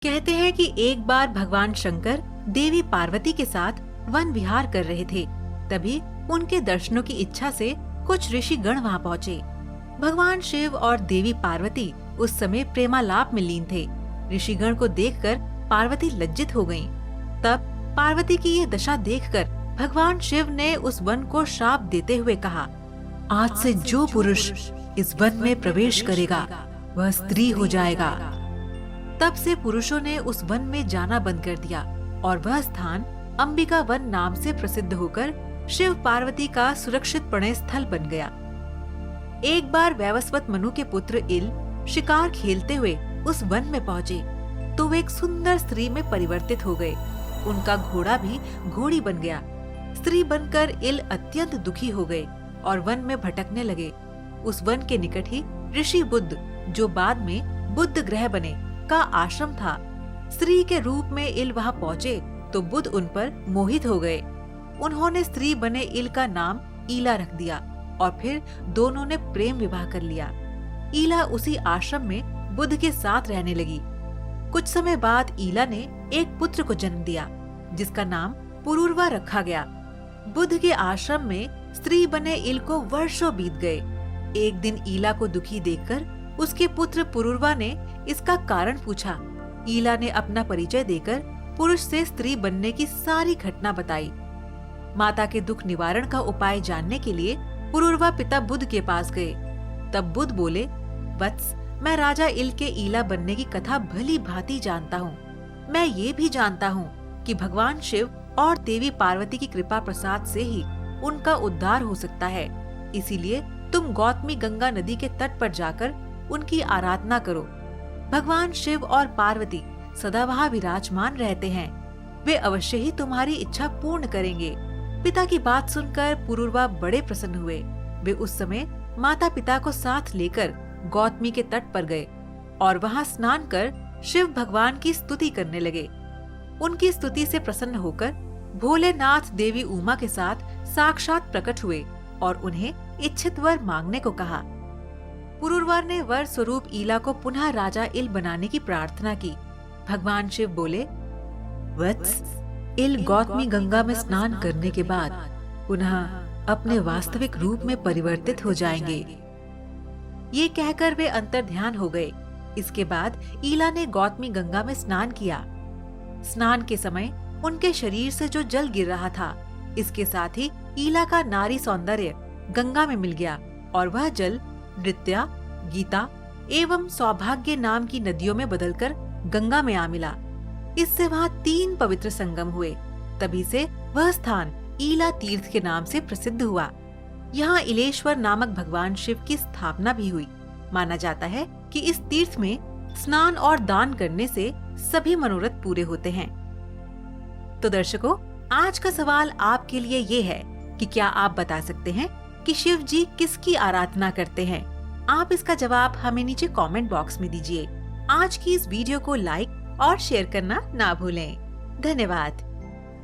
कहते हैं कि एक बार भगवान शंकर देवी पार्वती के साथ वन विहार कर रहे थे। तभी उनके दर्शनों की इच्छा से कुछ ऋषि गण वहाँ पहुँचे। भगवान शिव और देवी पार्वती उस समय प्रेमालाप में लीन थे। ऋषिगण को देखकर पार्वती लज्जित हो गईं। तब पार्वती की ये दशा देखकर भगवान शिव ने उस वन को श्राप देते हुए कहा, आज से जो पुरुष इस वन में प्रवेश करेगा वह स्त्री हो जाएगा। तब से पुरुषों ने उस वन में जाना बंद कर दिया और वह स्थान अंबिका वन नाम से प्रसिद्ध होकर शिव पार्वती का सुरक्षित प्रणय स्थल बन गया। एक बार वैवस्वत मनु के पुत्र इल शिकार खेलते हुए उस वन में पहुँचे तो वे एक सुंदर स्त्री में परिवर्तित हो गए। उनका घोड़ा भी घोड़ी बन गया। स्त्री बनकर इल अत्यंत दुखी हो गए और वन में भटकने लगे। उस वन के निकट ही ऋषि बुद्ध, जो बाद में बुद्ध ग्रह बने, का आश्रम था। स्त्री के रूप में इल वहाँ पहुँचे तो बुद्ध उन पर मोहित हो गए। उन्होंने स्त्री बने इल का नाम ईला रख दिया और फिर दोनों ने प्रेम विवाह कर लिया। ईला उसी आश्रम में बुद्ध के साथ रहने लगी। कुछ समय बाद ईला ने एक पुत्र को जन्म दिया जिसका नाम पुरूरवा रखा गया। बुद्ध के आश्रम में स्त्री बने इल को वर्षों बीत गए। एक दिन ईला को दुखी देखकर उसके पुत्र पुरूरवा ने इसका कारण पूछा। ईला ने अपना परिचय देकर पुरुष से स्त्री बनने की सारी घटना बताई। माता के दुख निवारण का उपाय जानने के लिए पुरूरवा पिता बुद्ध के पास गए। तब बुद्ध बोले, वत्स, मैं राजा इल के ईला बनने की कथा भली भांति जानता हूँ। मैं ये भी जानता हूँ कि भगवान शिव और देवी पार्वती की कृपा प्रसाद से ही उनका उद्धार हो सकता है। इसीलिए तुम गौतमी गंगा नदी के तट पर जाकर उनकी आराधना करो। भगवान शिव और पार्वती सदा वहाँ विराजमान रहते हैं। वे अवश्य ही तुम्हारी इच्छा पूर्ण करेंगे। पिता की बात सुनकर पुरूरवा बड़े प्रसन्न हुए। वे उस समय माता पिता को साथ लेकर गौतमी के तट पर गए और वहाँ स्नान कर शिव भगवान की स्तुति करने लगे। उनकी स्तुति से प्रसन्न होकर भोलेनाथ देवी उमा के साथ साक्षात प्रकट हुए और उन्हें इच्छित वर मांगने को कहा। पुरूरवा ने वर स्वरूप ईला को पुनः राजा इल बनाने की प्रार्थना की। भगवान शिव बोले, वत्स, इल गौतमी गंगा में स्नान करने के बाद पुनः अपने वास्तविक रूप में परिवर्तित हो जाएंगे। ये कहकर वे अंतर्ध्यान हो गए। इसके बाद ईला ने गौतमी गंगा में स्नान किया। स्नान के समय उनके शरीर से जो जल गिर रहा था, इसके साथ ही ईला का नारी सौंदर्य गंगा में मिल गया और वह जल नृत्या, गीता एवं सौभाग्य नाम की नदियों में बदलकर गंगा में आ मिला। इससे वहाँ 3 पवित्र संगम हुए। तभी से वह स्थान ईला तीर्थ के नाम से प्रसिद्ध हुआ। यहाँ इलेश्वर नामक भगवान शिव की स्थापना भी हुई। माना जाता है कि इस तीर्थ में स्नान और दान करने से सभी मनोरथ पूरे होते हैं। तो दर्शकों, आज का सवाल आपके लिए ये है कि क्या आप बता सकते हैं कि शिव जी किसकी आराधना करते हैं? आप इसका जवाब हमें नीचे कमेंट बॉक्स में दीजिए। आज की इस वीडियो को लाइक और शेयर करना ना भूलें। धन्यवाद।